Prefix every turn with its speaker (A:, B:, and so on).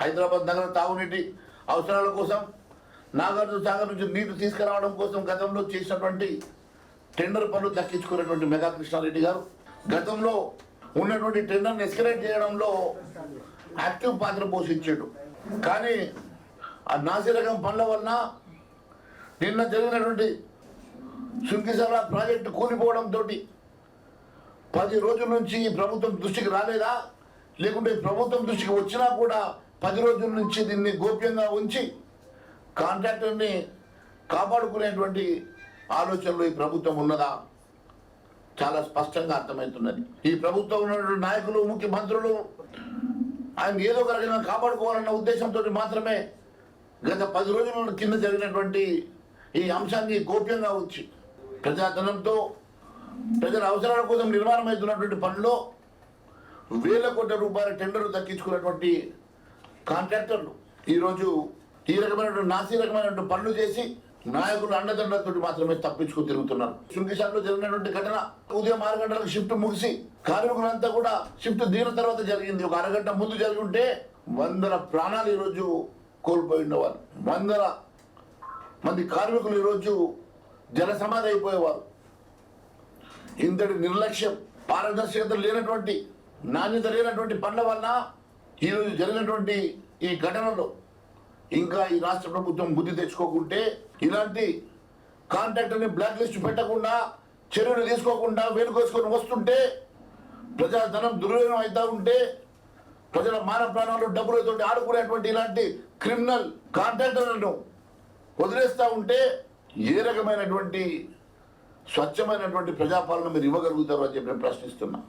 A: హైదరాబాద్ నగర తాగునీటి అవసరాల కోసం నాగార్జున సాగర్ నుంచి నీరు తీసుకురావడం కోసం గతంలో చేసినటువంటి టెండర్ పనులు దక్కించుకున్నటువంటి మెగా కృష్ణారెడ్డి గారు గతంలో ఉన్నటువంటి టెండర్ని ఎస్కలేట్ చేయడంలో యాక్టివ్ పాత్ర పోషించాడు. కానీ ఆ నాసిరకం పనుల వలన నిన్న జరిగినటువంటి సుంకిసర ప్రాజెక్టు కూలిపోవడంతో 10 రోజుల నుంచి ప్రభుత్వం దృష్టికి రాలేదా, లేకుంటే ప్రభుత్వం దృష్టికి వచ్చినా కూడా 10 రోజుల నుంచి దీన్ని గోప్యంగా ఉంచి కాంట్రాక్టర్ని కాపాడుకునేటువంటి ఆలోచనలో ఈ ప్రభుత్వం ఉన్నదా చాలా స్పష్టంగా అర్థమవుతున్నది. ఈ ప్రభుత్వం ఉన్నటువంటి నాయకులు, ముఖ్యమంత్రులు ఆయన ఏదో ఒక రకంగా కాపాడుకోవాలన్న ఉద్దేశంతో మాత్రమే గత 10 రోజుల కింద జరిగినటువంటి ఈ అంశాన్ని గోప్యంగా ఉంచి ప్రజాధనంతో ప్రజల అవసరాల కోసం నిర్మాణమవుతున్నటువంటి పనిలో వేల కోట్ల రూపాయల టెండర్లు దక్కించుకున్నటువంటి కాంట్రాక్టర్లు ఈరోజు ఈ రకమైనటువంటి నాసి రకమైనటువంటి పనులు చేసి నాయకులు అండదండలతో మాత్రమే తప్పించుకుని తిరుగుతున్నారు. శృంగిశాలలో జరిగినటువంటి ఘటన ఉదయం 6 గంటలకు షిఫ్ట్ ముగిసి కార్మికులంతా కూడా షిఫ్ట్ దిగిన తర్వాత జరిగింది. ఒక అరగంట ముందు జరుగుంటే 100 ప్రాణాలు ఈరోజు కోల్పోయి ఉండేవారు. 100 మంది కార్మికులు ఈరోజు జల సమాధి అయిపోయేవారు. ఇంతటి నిర్లక్ష్యం, పారదర్శకత లేనటువంటి, నాణ్యత లేనటువంటి పనుల వలన ఈరోజు జరిగినటువంటి ఈ ఘటనలో ఇంకా ఈ రాష్ట్ర ప్రభుత్వం బుద్ధి తెచ్చుకోకుంటే, ఇలాంటి కాంట్రాక్టర్ని బ్లాక్ లిస్ట్ పెట్టకుండా, చర్యలు తీసుకోకుండా వేలుకోసుకొని వస్తుంటే, ప్రజాధనం దుర్వినియోగం అవుతూ ఉంటే, ప్రజల మానవ ప్రాణాలు డబ్బులతో ఆడుకునేటువంటి ఇలాంటి క్రిమినల్ కాంట్రాక్టర్లను వదిలేస్తూ ఉంటే ఏ రకమైనటువంటి స్వచ్ఛమైనటువంటి ప్రజాపాలన మీరు ఇవ్వగలుగుతారు అని చెప్పి నేను ప్రశ్నిస్తున్నా.